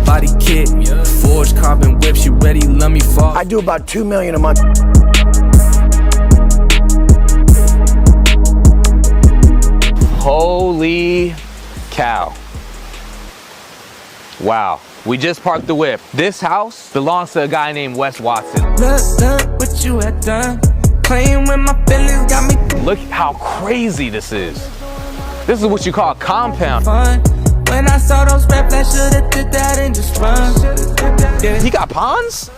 body kit, forged carbon whips, you ready, let me fall. I do about $2 million a month. Holy cow. Wow. We just parked the whip. This house belongs to a guy named Wes Watson. Look what you had done. Playing with my feelings got me. Look how crazy this is. This is what you call a compound. Fun. When I saw those rap, I should've did that and just run. Yeah. He got ponds?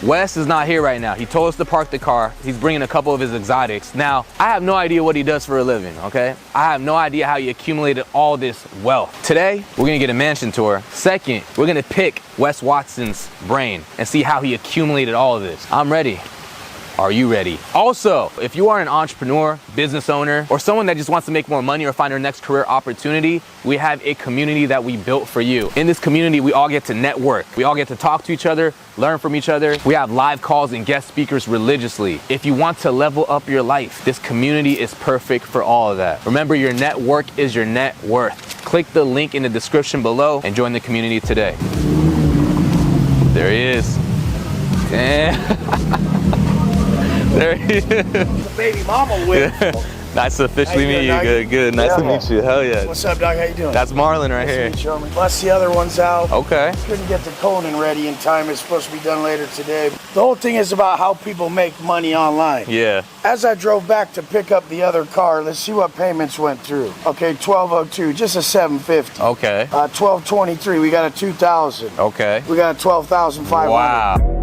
Wes is not here right now. He told us to park the car. He's bringing a couple of his exotics. Now, I have no idea what he does for a living, okay? I have no idea how he accumulated all this wealth. Today, we're gonna get a mansion tour. Second, we're gonna pick Wes Watson's brain and see how he accumulated all of this. I'm ready. Are you ready? Also, if you are an entrepreneur, business owner, or someone that just wants to make more money or find their next career opportunity, we have a community that we built for you. In this community, we all get to network. We all get to talk to each other, learn from each other. We have live calls and guest speakers religiously. If you want to level up your life, this community is perfect for all of that. Remember, your network is your net worth. Click the link in the description below and join the community today. There he is. Damn. There he is. The baby mama whip. Nice to officially meet you. Good. Nice to meet you. Hell yeah. What's up, dog? How you doing? That's Marlon right here. Nice to meet you, Bust the other ones out. Okay. Couldn't get the Conan ready in time. It's supposed to be done later today. The whole thing is about how people make money online. Yeah. As I drove back to pick up the other car, let's see what payments went through. Okay, 1202, just a 750. Okay. 1223, we got a 2000. Okay. We got a 12,500. Wow.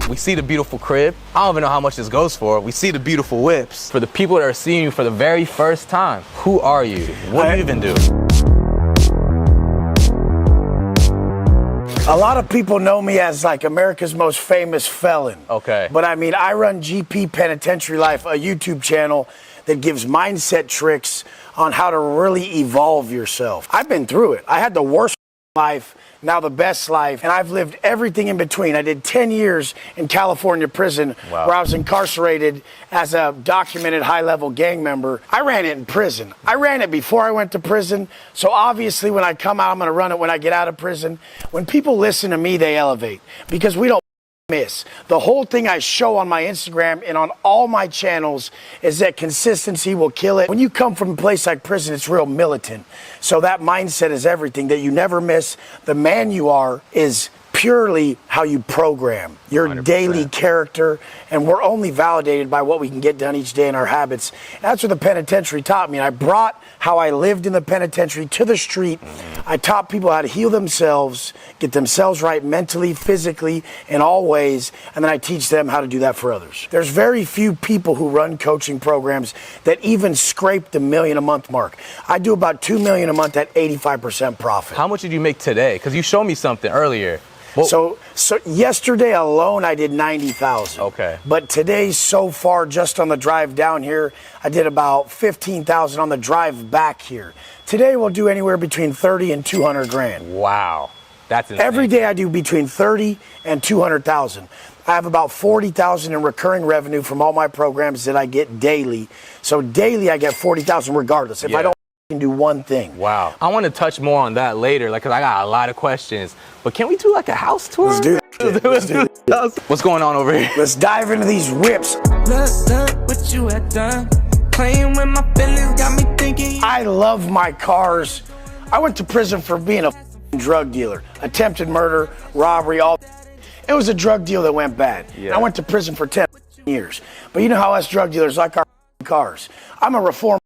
We see the beautiful crib. I don't even know how much this goes for. We see the beautiful whips. For the people that are seeing you for the very first time, who are you? What do you even do? A lot of people know me as like America's most famous felon. Okay. But I mean, I run GP Penitentiary Life, a YouTube channel that gives mindset tricks on how to really evolve yourself. I've been through it. I had the worst life, now the best life, and I've lived everything in between. I did 10 years in California prison. Wow. Where I was incarcerated as a documented high-level gang member. I ran it in prison. I ran it before I went to prison, so obviously when I come out, I'm gonna run it when I get out of prison. When people listen to me, they elevate, because we don't miss. The whole thing I show on my Instagram and on all my channels is that consistency will kill it. When you come from a place like prison, it's real militant. So that mindset is everything, that you never miss. The man you are is purely how you program your 100%. daily character, and we're only validated by what we can get done each day in our habits. That's what the penitentiary taught me. And I brought how I lived in the penitentiary to the street. I taught people how to heal themselves, get themselves right mentally, physically, in all ways, and then I teach them how to do that for others. There's very few people who run coaching programs that even scrape the $1 million a month mark. I do about $2 million a month at 85% profit. How much did you make today? Because you showed me something earlier. So yesterday alone, I did 90,000. Okay. But today, so far, just on the drive down here, I did about 15,000 on the drive back here. Today, we'll do anywhere between 30 and 200 grand. Wow. That's insane. Every day, I do between 30 and 200,000. I have about 40,000 in recurring revenue from all my programs that I get daily. So daily, I get 40,000 regardless. If I don't can do one thing. Wow. I want to touch more on that later, like, cause I got a lot of questions. But can we do like a house tour? Let's do that. Let's do that. What's going on over here? Let's dive into these whips. Look what you had done. Playing with my feelings got me thinking. I love my cars. I went to prison for being a drug dealer. Attempted murder, robbery, all. It was a drug deal that went bad. Yeah. I went to prison for 10 years. But you know how us drug dealers like our cars. I'm a reformer.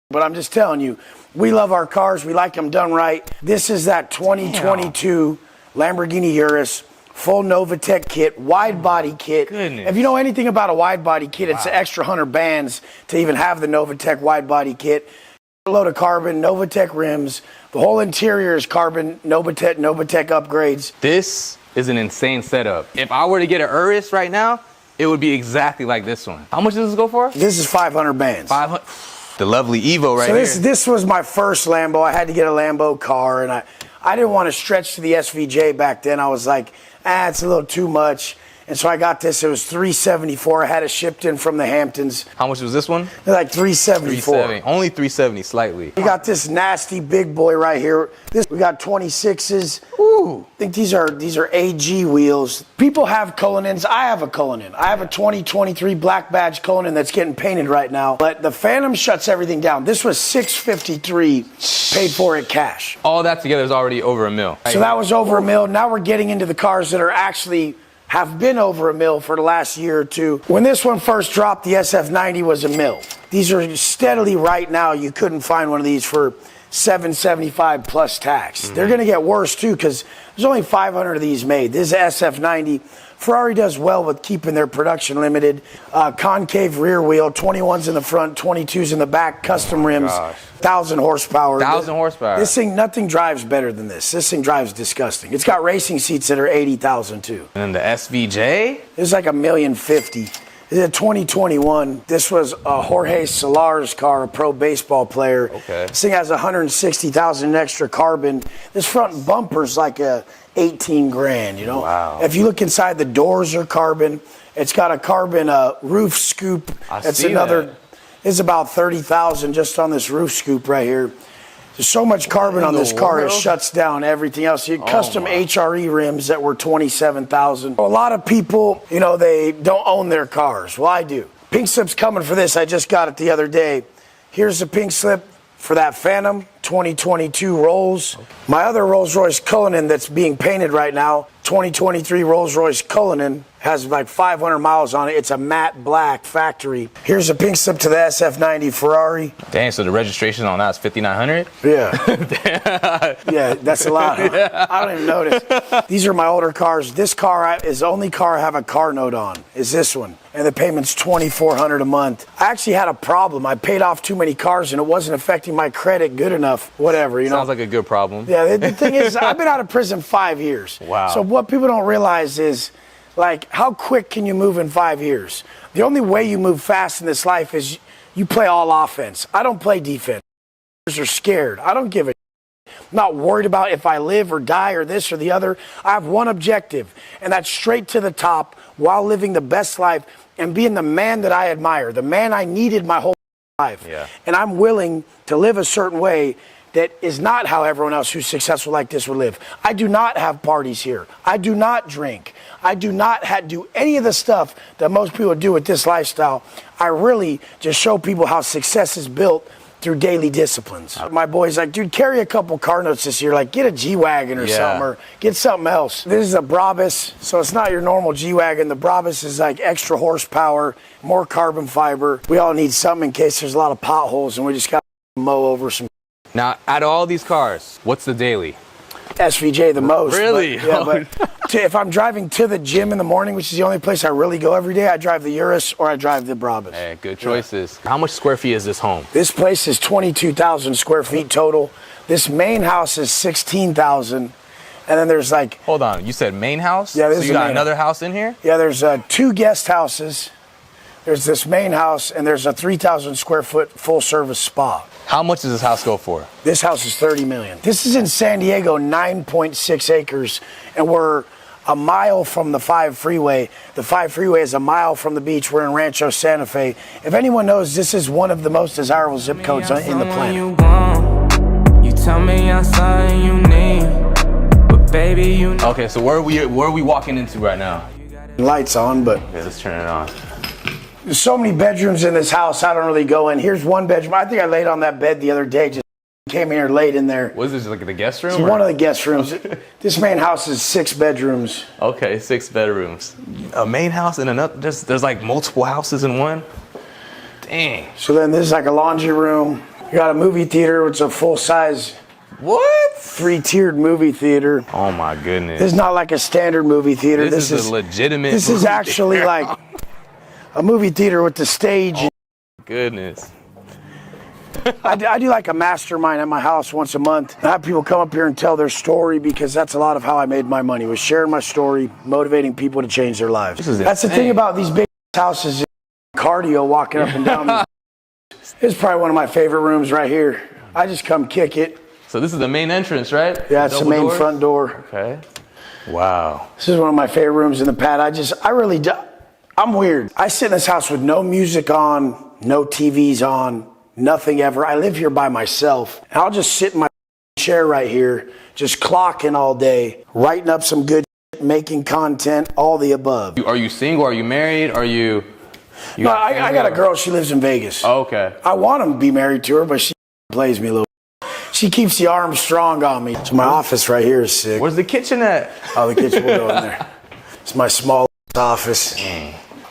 But I'm just telling you, we love our cars. We like them done right. This is that 2022 Lamborghini Urus, full Novatech kit, wide body kit. Goodness. If you know anything about a wide body kit, it's an extra 100 bands to even have the Novatech wide body kit. A load of carbon, Novatech rims. The whole interior is carbon, Novatech upgrades. This is an insane setup. If I were to get an Urus right now, it would be exactly like this one. How much does this go for? This is 500 bands. 500. The lovely Evo right here. So this was my first Lambo. I had to get a Lambo car, and I didn't want to stretch to the SVJ back then. I was like, it's a little too much. And so I got this. It was $374. I had it shipped in from the Hamptons. How much was this one? Like $374. $370. Only $370 slightly. We got this nasty big boy right here. We got 26s. Ooh. I think these are AG wheels. People have Cullinans. I have a Cullinan. I have a 2023 black badge Cullinan that's getting painted right now. But the Phantom shuts everything down. This was $653, paid for it cash. All that together is already over $1 million. So that was over $1 million. Now we're getting into the cars that are actually have been over $1 million for the last year or two. When this one first dropped, the SF90 was $1 million. These are steadily right now. You couldn't find one of these for $775 plus tax. They're going to get worse too because there's only 500 of these made. This is SF90. Ferrari does well with keeping their production limited. Concave rear wheel, 21s in the front, 22s in the back, custom rims, 1,000 horsepower. 1,000 horsepower. This thing, nothing drives better than this. This thing drives disgusting. It's got racing seats that are 80,000 too. And then the SVJ? It's like $1,050,000. This is a 2021. This was a Jorge Solar's car, a pro baseball player. Okay. This thing has 160,000 extra carbon. This front bumper's like a 18 grand, you know? Wow. If you look inside, the doors are carbon. It's got a carbon roof scoop. That's another. It's about 30,000 just on this roof scoop right here. There's so much carbon on this car, it shuts down everything else. You custom HRE rims that were 27,000. A lot of people, you know, they don't own their cars. Well, I do. Pink slip's coming for this. I just got it the other day. Here's the pink slip for that Phantom 2022 Rolls. My other Rolls-Royce Cullinan that's being painted right now, 2023 Rolls-Royce Cullinan, has like 500 miles on it. It's a matte black factory. Here's a pink slip to the SF90 Ferrari. Dang, so the registration on that is 5,900? Yeah. Yeah, that's a lot. Huh? Yeah. I don't even notice. These are my older cars. This car is the only car I have a car note on, is this one. And the payment's $2,400 a month. I actually had a problem. I paid off too many cars and it wasn't affecting my credit good enough. Whatever, you know. Sounds like a good problem. Yeah, the thing is, I've been out of prison 5 years. Wow. So what people don't realize is, like, how quick can you move in 5 years? The only way you move fast in this life is you play all offense. I don't play defense. Are scared. I don't give a I'm not worried about if I live or die or this or the other. I have one objective, and that's straight to the top while living the best life and being the man that I admire, the man I needed my whole life. Yeah. And I'm willing to live a certain way that is not how everyone else who's successful like this would live. I do not have parties here. I do not drink. I do not do any of the stuff that most people do with this lifestyle. I really just show people how success is built through daily disciplines. My boy's like, dude, carry a couple car notes this year. Like, get a G-Wagon or something, or get something else. This is a Brabus, so it's not your normal G-Wagon. The Brabus is like extra horsepower, more carbon fiber. We all need something in case there's a lot of potholes, and we just got to mow over some. Now, out of all these cars, what's the daily? SVJ the most. Really? But if I'm driving to the gym in the morning, which is the only place I really go every day, I drive the Urus or I drive the Brabus. Hey, good choices. Yeah. How much square feet is this home? This place is 22,000 square feet total. This main house is 16,000. And then there's like... Hold on, you said main house? Yeah, this so is you got another house in here? Yeah, there's 2 guest houses. There's this main house, and there's a 3,000 square foot full service spa. How much does this house go for? This house is $30 million. This is in San Diego, 9.6 acres, and we're a mile from the 5 freeway. The 5 freeway is a mile from the beach. We're in Rancho Santa Fe. If anyone knows, this is one of the most desirable zip codes in the planet. You tell me I'm something you need, but baby, you know. Okay, so where are we walking into right now? Lights on, but okay, let's turn it on. There's so many bedrooms in this house, I don't really go in. Here's one bedroom. I think I laid on that bed the other day, just came in here late in there. Was this like the guest room? It's one of the guest rooms. This main house is 6 bedrooms. Okay, 6 bedrooms. A main house and another, there's like multiple houses in one? Dang. So then this is like a laundry room. You got a movie theater, which is a full-size, what? 3-tiered movie theater. Oh my goodness. This is not like a standard movie theater. This is a legitimate This is actually like a movie theater with the stage. Oh, goodness. I do like a mastermind at my house once a month. I have people come up here and tell their story because that's a lot of how I made my money, was sharing my story, motivating people to change their lives. That's the thing about these big houses, cardio walking up and down. This is probably one of my favorite rooms right here. I just come kick it. So this is the main entrance, right? Yeah, it's the main front door. Okay. Wow. This is one of my favorite rooms in the pad. I'm weird. I sit in this house with no music on, no TVs on, nothing ever. I live here by myself. And I'll just sit in my chair right here, just clocking all day, writing up some good shit, making content, all the above. Are you single? Are you married? Are you no, I got a girl. She lives in Vegas. Oh, okay. I want to be married to her, but she plays me a little. She keeps the arms strong on me. So my office right here is sick. Where's the kitchen at? Oh, the kitchen will go in there. It's my small office.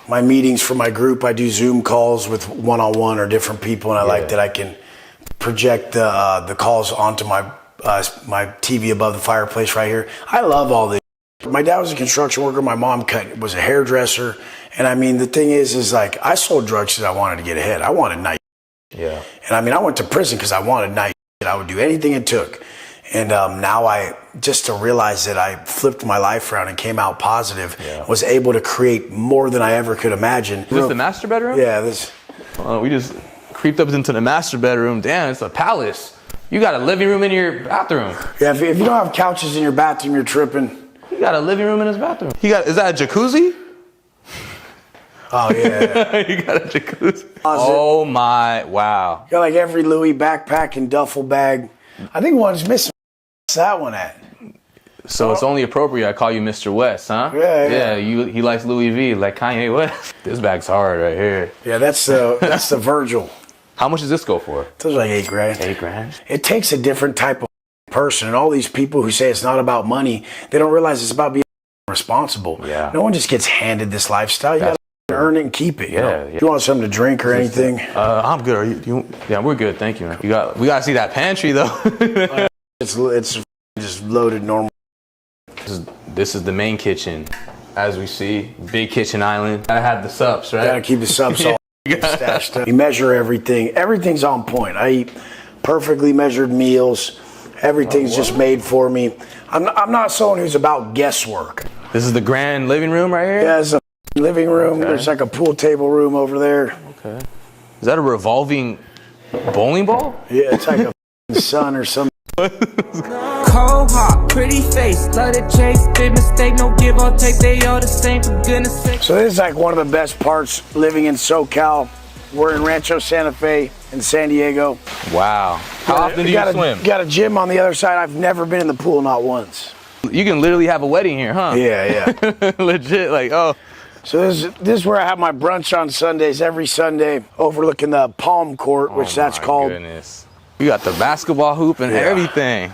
My meetings for my group, I do Zoom calls with one-on-one or different people, and I like that I can project the calls onto my TV above the fireplace right here. I love all this. My dad was a construction worker. My mom was a hairdresser. And I mean, the thing is like, I sold drugs because I wanted to get ahead. I wanted night. Yeah. And I mean, I went to prison because I wanted night. I would do anything it took. And now just to realize that I flipped my life around and came out positive, was able to create more than I ever could imagine. Is this the master bedroom? Yeah, this. We just creeped up into the master bedroom. Damn, it's a palace. You got a living room in your bathroom. Yeah, if you don't have couches in your bathroom, you're tripping. He got a living room in his bathroom. Is that a jacuzzi? Oh, yeah. You got a jacuzzi. Oh, my, wow. Got like every Louis backpack and duffel bag. I think one's missing. What's that one at? So it's only appropriate I call you Mr. West, huh? Yeah. He likes Louis V, like Kanye West. This bag's hard right here. Yeah, that's the Virgil. How much does this go for? Those are like $8 grand. $8 grand? It takes a different type of person. And all these people who say it's not about money, they don't realize it's about being responsible. Yeah. No one just gets handed this lifestyle. You got to earn it and keep it. You know? If you want something to drink or anything? I'm good. Are you? Yeah, we're good. Thank you, man. We got to see that pantry, though. It's just loaded normal. This is the main kitchen, as we see. Big kitchen island. Gotta have the subs, right? Gotta keep the subs all stashed up. You measure everything. Everything's on point. I eat perfectly measured meals. Everything's just made for me. I'm not someone who's about guesswork. This is the grand living room right here? Yeah, it's a living room. Okay. There's like a pool table room over there. Okay. Is that a revolving bowling ball? Yeah, it's like a sun or something. Cold heart, pretty face, love to chase, big mistake, no give or take, they all the same, for goodness sake. So this is like one of the best parts living in SoCal. We're in Rancho Santa Fe in San Diego. Wow. How often do you swim? Got a gym on the other side. I've never been in the pool, not once. You can literally have a wedding here, huh? Yeah. Legit, like, oh. So this is where I have my brunch on Sundays, every Sunday, overlooking the Palm Court, which that's called. Goodness. You got the basketball hoop and everything.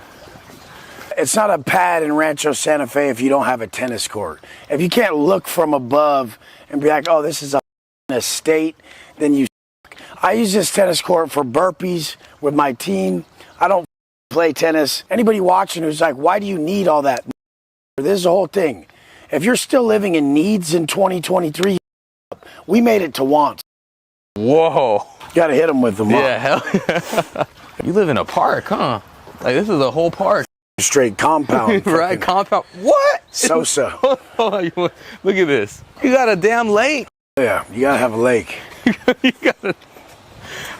It's not a pad in Rancho Santa Fe if you don't have a tennis court. If you can't look from above and be like, oh, this is a estate, then you. I use this tennis court for burpees with my team. I don't play tennis. Anybody watching who's like, why do you need all that? This is the whole thing. If you're still living in needs in 2023, we made it to wants. Whoa. Got to hit them with them. Yeah, hell yeah. You live in a park, huh? Like, this is a whole park. Straight compound. Right, compound. What? Sosa. Look at this. You got a damn lake. Yeah, you got to have a lake.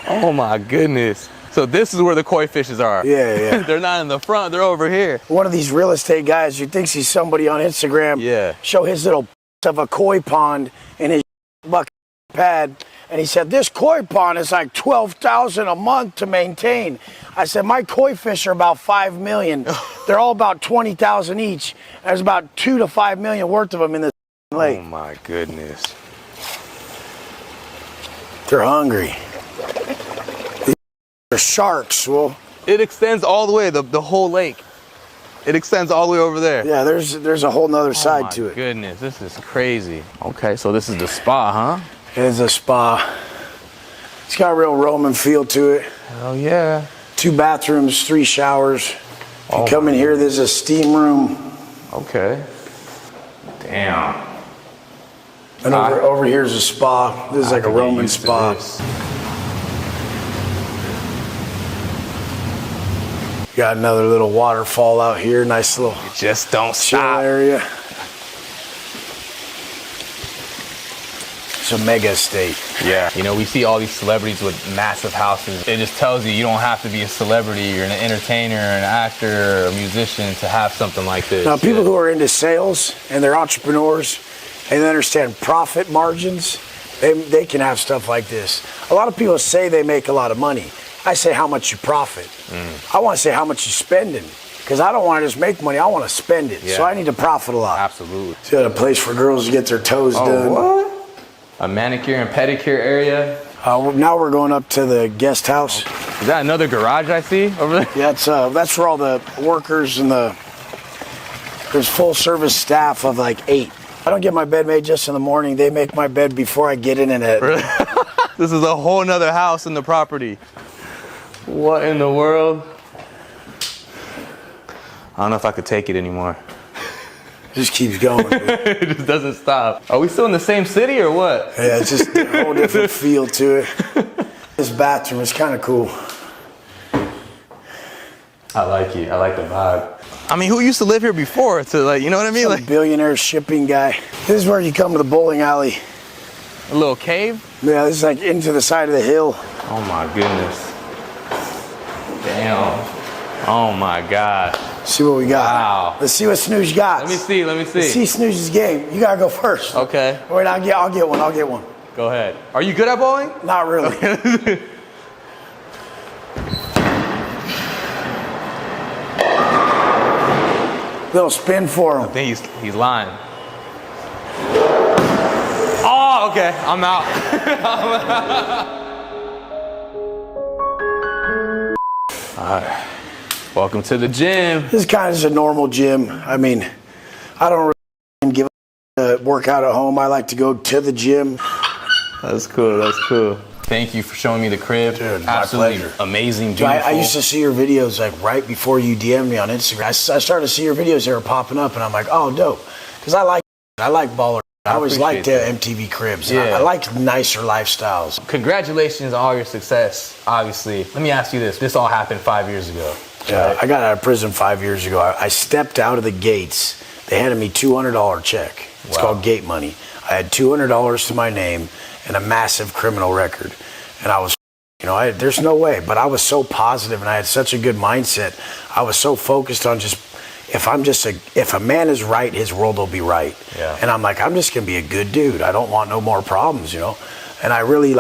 Oh, my goodness. So this is where the koi fishes are. Yeah. They're not in the front. They're over here. One of these real estate guys who thinks he's somebody on Instagram show his little of a koi pond in his bucket pad. And he said, this koi pond is like $12,000 a month to maintain. I said, my koi fish are about 5 million. They're all about 20,000 each. There's about 2 to 5 million worth of them in this lake. Oh my goodness. They're hungry. They're sharks. Well, it extends all the way, the whole lake. It extends all the way over there. Yeah, there's a whole nother side to it. Oh my goodness, this is crazy. Okay, so this is the spa, huh? It is a spa. It's got a real Roman feel to it. Oh yeah. 2 bathrooms, 3 showers. If you come in here, there's a steam room. Okay. Damn. And over here's a spa. This is like a Roman spa. Got another little waterfall out here. Nice little just don't chill stop area. a mega estate. Yeah. You know, we see all these celebrities with massive houses. It just tells you don't have to be a celebrity, you're an entertainer, an actor, or a musician to have something like this. Now, people who are into sales and they're entrepreneurs and they understand profit margins, they can have stuff like this. A lot of people say they make a lot of money. I say how much you profit. I want to say how much you're spending. Because I don't want to just make money, I want to spend it. Yeah. So I need to profit a lot. Absolutely. So you got a place for girls to get their toes done. What? A manicure and pedicure area? Now we're going up to the guest house. Is that another garage I see over there? Yeah, that's for all the workers and there's full service staff of like 8. I don't get my bed made just in the morning. They make my bed before I get in it. Really? This is a whole nother house in the property. What in the world? I don't know if I could take it anymore. It just keeps going. It just doesn't stop. Are we still in the same city or what? Yeah, it's just a whole different feel to it. This bathroom is kind of cool. I like it. I like the vibe. I mean, who used to live here before? To like, you know what I mean? Some like billionaire shipping guy. This is where you come to the bowling alley. A little cave? Yeah, this is like into the side of the hill. Oh my goodness. Damn. Oh my God. See what we got. Wow. Let's see what Snooze got. Let me see. Let's see Snooze's game. You gotta go first. Okay. Wait, I'll get one. Go ahead. Are you good at bowling? Not really. Little spin for him. I think he's lying. Oh, okay. I'm out. All right. Welcome to the gym. This is kind of just a normal gym. I mean, I don't really give a workout at home. I like to go to the gym. That's cool. That's cool. Thank you for showing me the crib. Dude, absolutely my pleasure. Amazing, beautiful. I used to see your videos like right before you DM'd me on Instagram. I started to see your videos, they were popping up, and I'm like, oh, dope. Because I like baller. I always liked MTV cribs. Yeah. I like nicer lifestyles. Congratulations on all your success, obviously. Let me ask you this. This all happened 5 years ago. Yeah, right? I got out of prison 5 years ago. I stepped out of the gates. They handed me $200 check. It's called gate money. I had $200 to my name and a massive criminal record. And I was, there's no way. But I was so positive and I had such a good mindset. I was so focused on just, if a man is right, his world will be right. Yeah. And I'm like, I'm just going to be a good dude. I don't want no more problems, And I really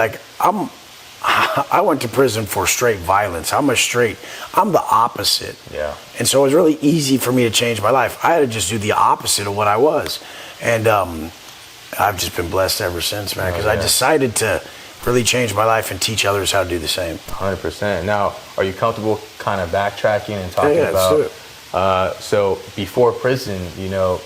I went to prison for straight violence. I'm the opposite. Yeah. And so it was really easy for me to change my life. I had to just do the opposite of what I was. And I've just been blessed ever since, man, because I decided to really change my life and teach others how to do the same. 100%. Now, are you comfortable kind of backtracking and talking about, let's do it. So before prison,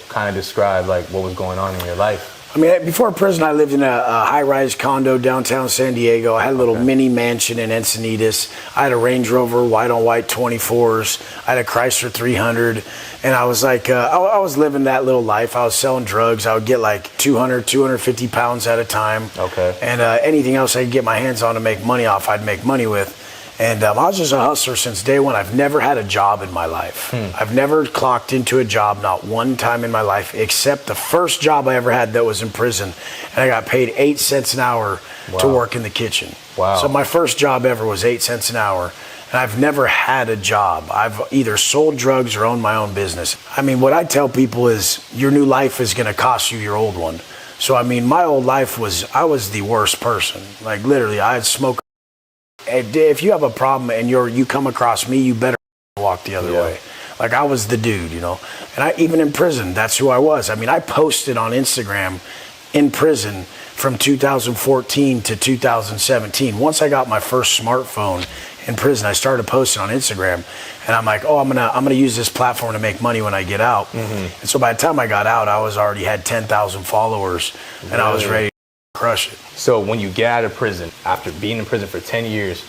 kind of describe like what was going on in your life? I mean, before prison, I lived in a high-rise condo downtown San Diego. I had a little mini mansion in Encinitas. I had a Range Rover, white-on-white 24s. I had a Chrysler 300. And I was like, I was living that little life. I was selling drugs. I would get like 200, 250 pounds at a time. Okay. And anything else I could get my hands on to make money off, I'd make money with. And I was just a hustler since day one. I've never had a job in my life. I've never clocked into a job, not one time in my life, except the first job I ever had that was in prison. And I got paid 8 cents an hour to work in the kitchen. Wow. So my first job ever was 8 cents an hour. And I've never had a job. I've either sold drugs or owned my own business. I mean, what I tell people is your new life is going to cost you your old one. So, I mean, my old life I was the worst person. Like, literally, I'd smoke. If you have a problem and you come across me, you better walk the other way. Like, I was the dude, And even in prison, that's who I was. I mean, I posted on Instagram in prison from 2014 to 2017. Once I got my first smartphone in prison, I started posting on Instagram, and I'm like, oh, I'm gonna use this platform to make money when I get out. And so by the time I got out, I already had 10,000 followers, and I was ready to crush it. So when you get out of prison, after being in prison for 10 years,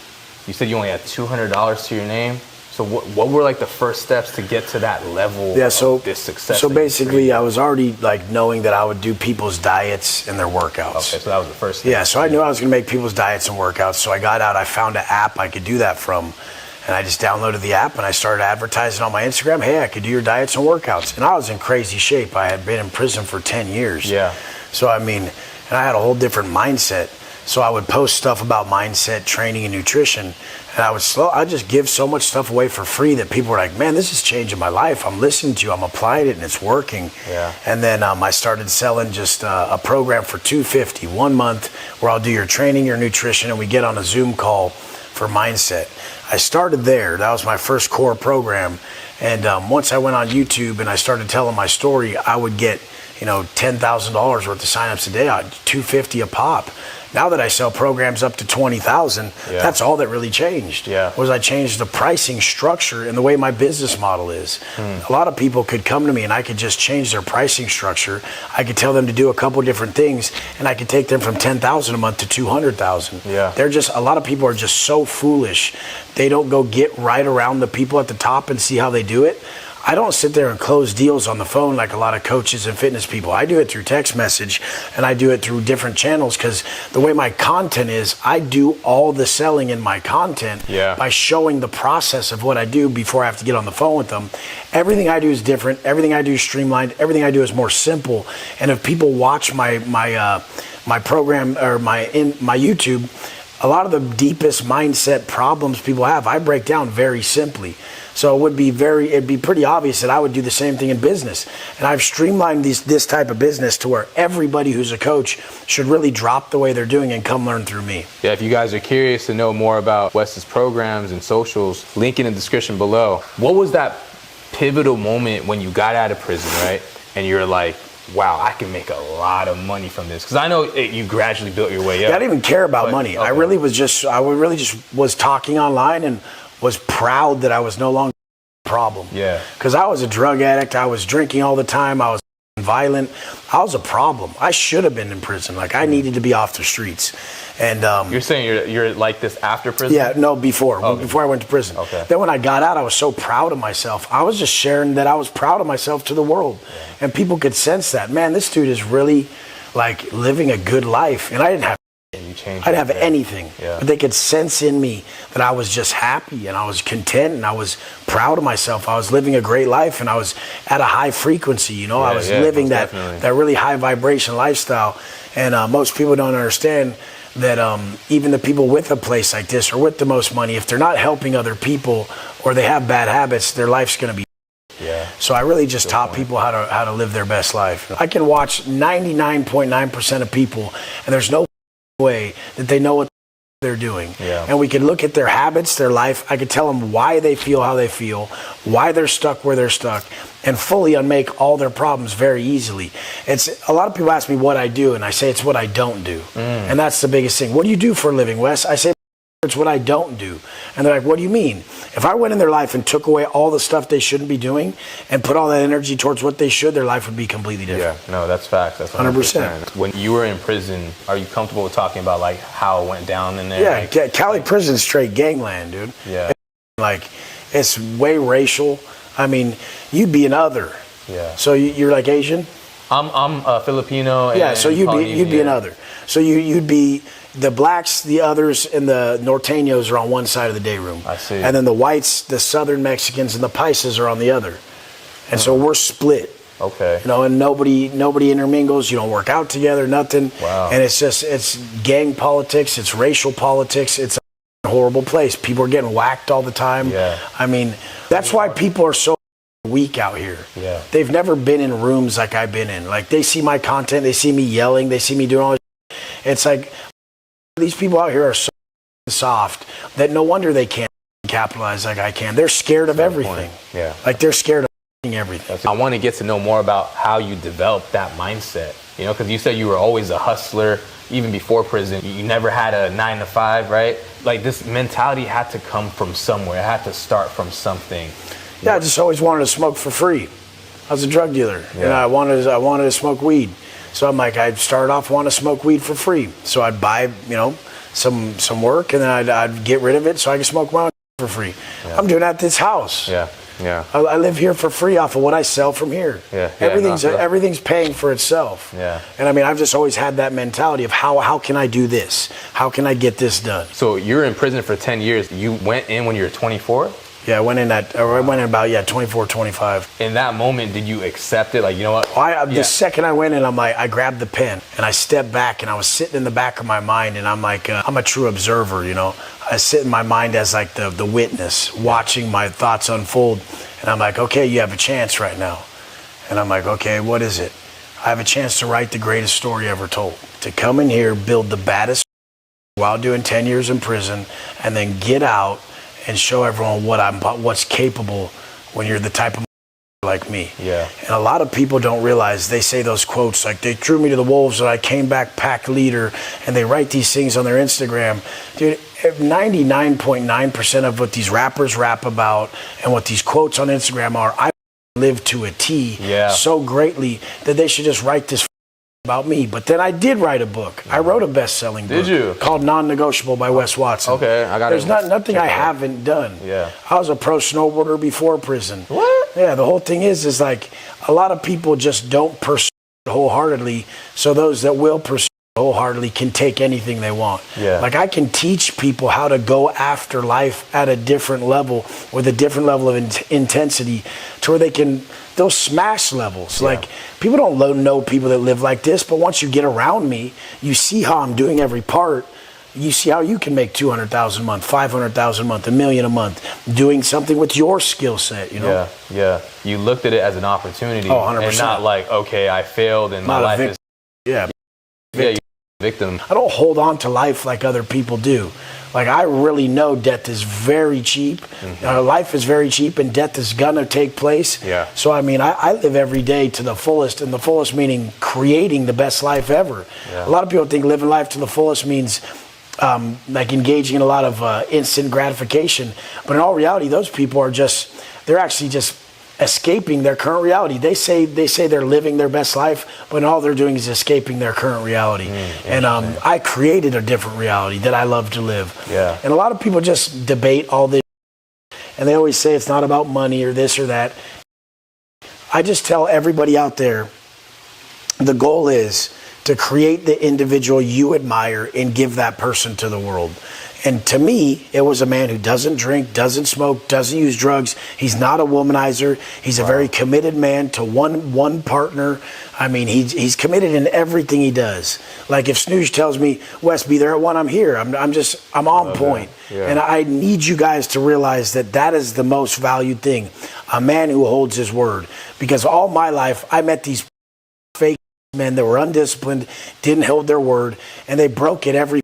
you said you only had $200 to your name. So what were like the first steps to get to that level of this success? So basically, I was already like knowing that I would do people's diets and their workouts. Okay, so that was the first step. Yeah, so I knew I was going to make people's diets and workouts. So I got out, I found an app I could do that from. And I just downloaded the app and I started advertising on my Instagram, hey, I could do your diets and workouts. And I was in crazy shape. I had been in prison for 10 years. Yeah. So, I mean, and I had a whole different mindset. So I would post stuff about mindset, training, and nutrition, and I'd just give so much stuff away for free that people were like, man, this is changing my life. I'm listening to you, I'm applying it, and it's working. Yeah. And then I started selling just a program for $250 1 month, where I'll do your training, your nutrition, and we get on a Zoom call for mindset. I started there. That was my first core program. And once I went on YouTube and I started telling my story, I would get, $10,000 worth of signups a day, $250 a pop. Now that I sell programs up to 20,000, that's all that really changed. Was I changed the pricing structure and the way my business model is. A lot of people could come to me and I could just change their pricing structure. I could tell them to do a couple different things, and I could take them from 10,000 a month to 200,000. They're just, a lot of people are just so foolish. They don't go get right around the people at the top and see how they do it. I don't sit there and close deals on the phone like a lot of coaches and fitness people. I do it through text message, and I do it through different channels, because the way my content is, I do all the selling in my content by showing the process of what I do before I have to get on the phone with them. Everything I do is different. Everything I do is streamlined. Everything I do is more simple. And if people watch my program or my YouTube, a lot of the deepest mindset problems people have, I break down very simply. So it'd be pretty obvious that I would do the same thing in business. And I've streamlined this type of business to where everybody who's a coach should really drop the way they're doing and come learn through me. Yeah, if you guys are curious to know more about Wes's programs and socials, link in the description below. What was that pivotal moment when you got out of prison, right? And you're like, wow, I can make a lot of money from this? Because I know you gradually built your way up. I didn't even care about money. Okay. I really just was talking online and was proud that I was no longer a problem. Because I was a drug addict. I was drinking all the time. I was violent. I was a problem. I should have been in prison. Like, I needed to be off the streets. And you're saying you're like this after prison? Yeah, no, before I went to prison. Then when I got out, I was so proud of myself. I was just sharing that I was proud of myself to the world. And people could sense that, man, this dude is really like living a good life. And I didn't have anything, but they could sense in me that I was just happy and I was content and I was proud of myself. I was living a great life and I was at a high frequency, I was living that really high vibration lifestyle. And most people don't understand that even the people with a place like this or with the most money, if they're not helping other people or they have bad habits, their life's going to be. So I really just taught people how to live their best life. I can watch 99.9% of people, and there's no way that they know what they're doing. And we can look at their habits, their life. I could tell them why they feel how they feel, why they're stuck where they're stuck, and fully unmake all their problems very easily. It's a lot of people ask me what I do, and I say it's what I don't do. And that's the biggest thing. What do you do for a living, Wes? I say it's what I don't do. And they're like, what do you mean? If I went in their life and took away all the stuff they shouldn't be doing and put all that energy towards what they should, their life would be completely different. No, that's facts. That's 100%. When you were in prison, are you comfortable with talking about like how it went down in there? Yeah, Cali prison's straight gangland, dude. Like, it's way racial. I mean, you'd be an other. So you're like Asian? I'm Filipino. So you'd be an other. So you'd be the blacks, the others, and the norteños are on one side of the day room. I see. And then the whites, the southern Mexicans, and the paisas are on the other. And so we're split. And nobody intermingles. You don't work out together, nothing. And it's gang politics, it's racial politics, it's a horrible place. People are getting whacked all the time. I mean, that's why people are so weak out here. They've never been in rooms like I've been in. Like, they see my content, they see me yelling, they see me doing all this. It's like, these people out here are so soft that no wonder they can't capitalize like I can. They're scared of everything. Like, they're scared of everything. I want to get to know more about how you developed that mindset, because you said you were always a hustler even before prison. You never had a 9-to-5, right? Like, this mentality had to come from somewhere. It had to start from something. I just always wanted to smoke for free. I was a drug dealer, and I wanted to smoke weed. So I'm like, I'd start off wanting to smoke weed for free. So I'd buy, some work, and then I'd get rid of it so I could smoke my own for free. I'm doing that at this house. I live here for free off of what I sell from here. Everything's paying for itself. And I mean, I've just always had that mentality of how can I do this? How can I get this done? So you're in prison for 10 years. You went in when you were 24? Yeah, I went in about 24, 25. In that moment, did you accept it? Like, you know what? The second I went in, I grabbed the pen and I stepped back, and I was sitting in the back of my mind, and I'm like, I'm a true observer, you know. I sit in my mind as like the witness, watching my thoughts unfold, and I'm like, okay, you have a chance right now. And I'm like, okay, what is it? I have a chance to write the greatest story ever told. To come in here, build the baddest while doing 10 years in prison, and then get out and show everyone what's capable when you're the type of like me. Yeah. And a lot of people don't realize, they say those quotes like, they threw me to the wolves and I came back pack leader, and they write these things on their Instagram. Dude, 99.9% of what these rappers rap about and what these quotes on Instagram are, I live to a T so greatly that they should just write this about me. But then I did write a book. I wrote a best-selling book. Did you? Called Non-Negotiable by Wes Watson. Okay, I got it. There's nothing I haven't done. Yeah. I was a pro snowboarder before prison. What? Yeah, the whole thing is like, a lot of people just don't pursue it wholeheartedly, so those that will pursue it wholeheartedly can take anything they want. Yeah. Like, I can teach people how to go after life at a different level, with a different level of intensity, to where they'll smash levels. Yeah. Like, people don't know people that live like this, but once you get around me, you see how I'm doing every part. You see how you can make $200,000 a month, $500,000 a month, $1 million a month, doing something with your skill set, you know? Yeah. You looked at it as an opportunity. 100%. And not like, okay, I failed and my life is... Yeah. Yeah, you're a victim. I don't hold on to life like other people do. Like, I really know death is very cheap. Life is very cheap, and death is gonna take place. Yeah. So, I mean, I live every day to the fullest, and the fullest meaning creating the best life ever. Yeah. A lot of people think living life to the fullest means like engaging in a lot of instant gratification. But in all reality, those people are they're actually just escaping their current reality. They say they're living their best life, but all they're doing is escaping their current reality. And I created a different reality that I love to live. Yeah. And a lot of people just debate all this, and they always say it's not about money or this or that. I just tell everybody out there, the goal is to create the individual you admire and give that person to the world. And to me, it was a man who doesn't drink, doesn't smoke, doesn't use drugs. He's not a womanizer. He's a very committed man to one partner. I mean, he's committed in everything he does. Like, if Snooze tells me, Wes, be there at 1, I'm here. I'm on point. Yeah. And I need you guys to realize that is the most valued thing. A man who holds his word. Because all my life, I met these fake men that were undisciplined, didn't hold their word, and they broke it every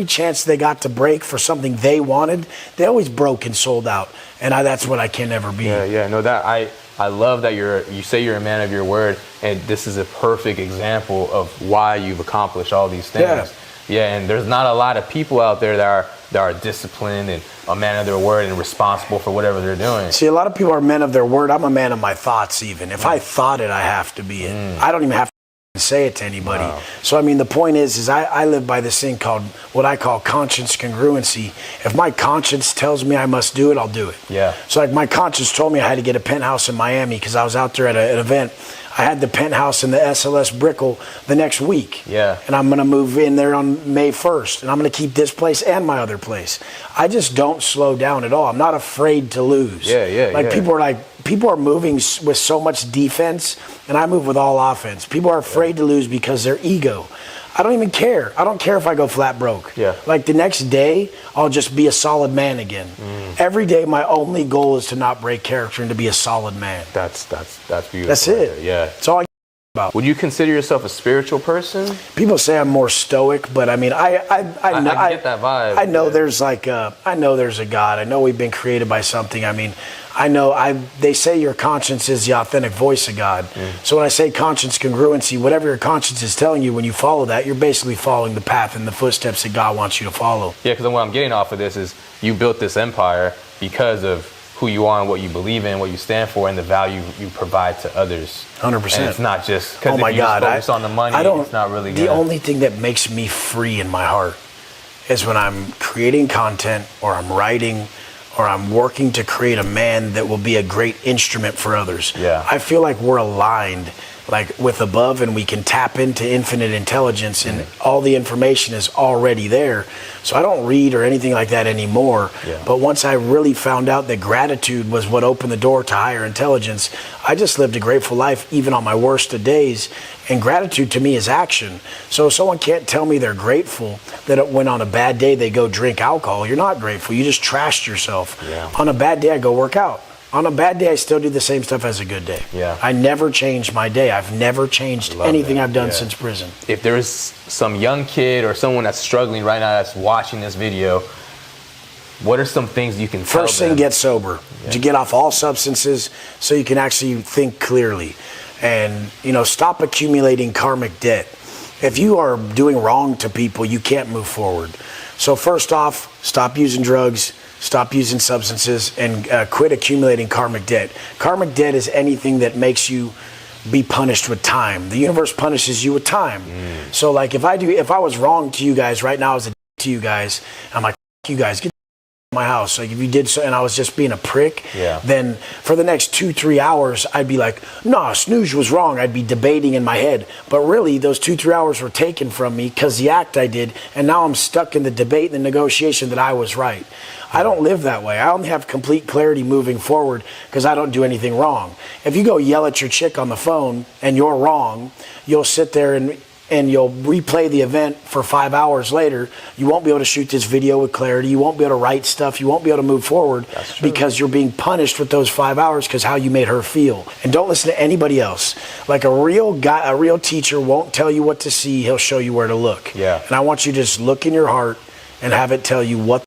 chance they got to break for something they wanted. They always broke and sold out, and that's what I can never be. No, that I love that you say you're a man of your word, and this is a perfect example of why you've accomplished all these things. Yeah, and there's not a lot of people out there that are disciplined and a man of their word and responsible for whatever they're doing. See, a lot of people are men of their word. I'm a man of my thoughts. Even if I thought it, I have to be it. I don't even have to say it to anybody. Wow. So, I mean, the point is I live by this thing called what I call conscience congruency. If my conscience tells me I must do it, I'll do it. Yeah. So, like, my conscience told me I had to get a penthouse in Miami because I was out there at an event. I had the penthouse in the SLS Brickell the next week. Yeah. And I'm going to move in there on May 1st. And I'm going to keep this place and my other place. I just don't slow down at all. I'm not afraid to lose. People are moving with so much defense, and I move with all offense. People are afraid to lose because their ego. I don't even care. I don't care if I go flat broke. Yeah. Like, the next day, I'll just be a solid man again. Every day, my only goal is to not break character and to be a solid man. That's beautiful. That's it. Yeah. That's all I care about. Would you consider yourself a spiritual person? People say I'm more stoic, but I mean, I get that vibe. I know there's I know there's a God. I know we've been created by something. I mean, they say your conscience is the authentic voice of God. So when I say conscience congruency, whatever your conscience is telling you, when you follow that, you're basically following the path and the footsteps that God wants you to follow. Yeah, because what I'm getting off of this is you built this empire because of who you are and what you believe in, what you stand for, and the value you provide to others. 100%. And it's not just because if you focus on the money, it's not really good. The only thing that makes me free in my heart is when I'm creating content, or I'm writing, or I'm working to create a man that will be a great instrument for others. Yeah. I feel like we're aligned like with above, and we can tap into infinite intelligence, and all the information is already there. So I don't read or anything like that anymore. But once I really found out that gratitude was what opened the door to higher intelligence, I just lived a grateful life even on my worst of days. And gratitude to me is action. So someone can't tell me they're grateful that when on a bad day they go drink alcohol. You're not grateful. You just trashed yourself. On a bad day I go work out. On a bad day I still do the same stuff as a good day. I never changed my day. I've never changed anything I've done since prison. If there's some young kid or someone that's struggling right now that's watching this video, what are some things you can tell them? First thing, get sober. To get off all substances so you can actually think clearly. And, you know, stop accumulating karmic debt. If you are doing wrong to people, you can't move forward. So first off, stop using drugs, stop using substances, and quit accumulating karmic debt. Karmic debt is anything that makes you be punished with time. The universe punishes you with time. So like if I was wrong to you guys right now as a to you guys, I'm like, you guys, get my house. Like if you did so and I was just being a prick, then for the next 2-3 hours I'd be like, nah, Snooze was wrong. I'd be debating in my head, but really those 2-3 hours were taken from me because the act I did, and now I'm stuck in the debate and the negotiation that I was right. I don't live that way. I only have complete clarity moving forward because I don't do anything wrong. If you go yell at your chick on the phone and you're wrong, you'll sit there and you'll replay the event for 5 hours later. You won't be able to shoot this video with clarity. You won't be able to write stuff. You won't be able to move forward because you're being punished with those 5 hours because how you made her feel. And don't listen to anybody else. Like a real guy, a real teacher won't tell you what to see. He'll show you where to look. And I want you to just look in your heart and have it tell you what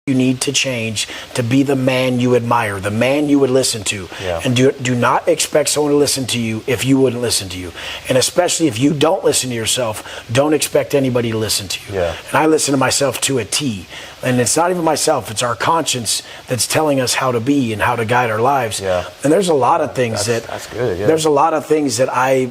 you need to change to be the man you admire, the man you would listen to. And do not expect someone to listen to you if you wouldn't listen to you. And especially if you don't listen to yourself, don't expect anybody to listen to you. And I listen to myself to a T. And it's not even myself, it's our conscience that's telling us how to be and how to guide our lives. And there's a lot of things there's a lot of things that I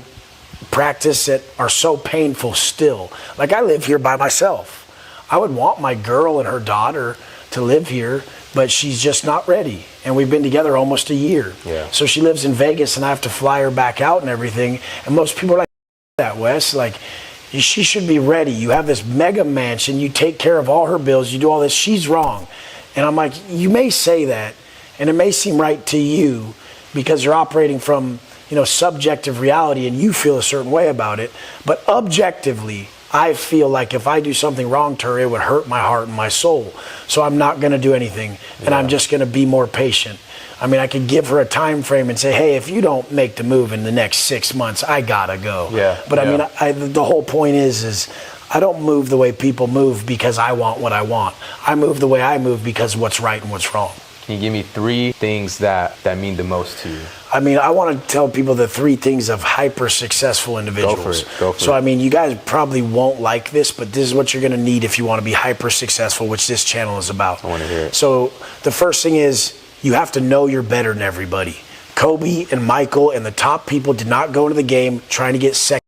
practice that are so painful still. Like I live here by myself. I would want my girl and her daughter to live here, but she's just not ready. And we've been together almost a year. So she lives in Vegas and I have to fly her back out and everything. And most people are like, that Wes, like she should be ready. You have this mega mansion, you take care of all her bills, you do all this, she's wrong. And I'm like, you may say that and it may seem right to you because you're operating from, you know, subjective reality and you feel a certain way about it, but objectively I feel like if I do something wrong to her, it would hurt my heart and my soul. So I'm not going to do anything, and I'm just going to be more patient. I mean, I could give her a time frame and say, hey, if you don't make the move in the next 6 months, I got to go. But I mean, the whole point is I don't move the way people move because I want what I want. I move the way I move because of what's right and what's wrong. Can you give me 3 things that mean the most to you? I mean, I want to tell people the 3 things of hyper successful individuals. Go for it. So, I mean, you guys probably won't like this, but this is what you're going to need if you want to be hyper successful, which this channel is about. I want to hear it. So, the first thing is you have to know you're better than everybody. Kobe and Michael and the top people did not go into the game trying to get second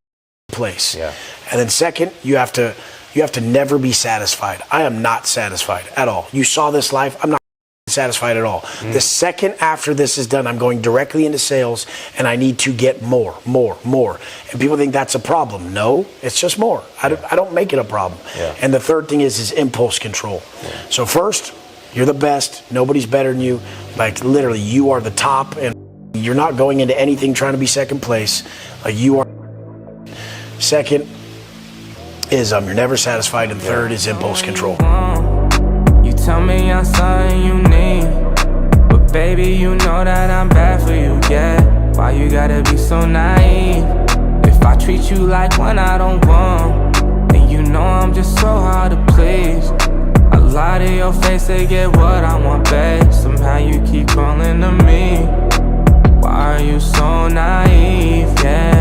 place. And then second, you have to never be satisfied. I am not satisfied at all. You saw this life. I'm not satisfied at all. The second after this is done, I'm going directly into sales and I need to get more. And people think that's a problem. No, it's just more. I don't make it a problem. And the third thing is impulse control. So first, you're the best. Nobody's better than you. Like literally, you are the top and you're not going into anything trying to be second place. Like you are. Second is you're never satisfied, and third is impulse control. Tell me I'm something you need, but baby, you know that I'm bad for you, yeah. Why you gotta be so naive? If I treat you like one I don't want, then you know I'm just so hard to please. I lie to your face to get what I want, babe. Somehow you keep calling to me. Why are you so naive, yeah?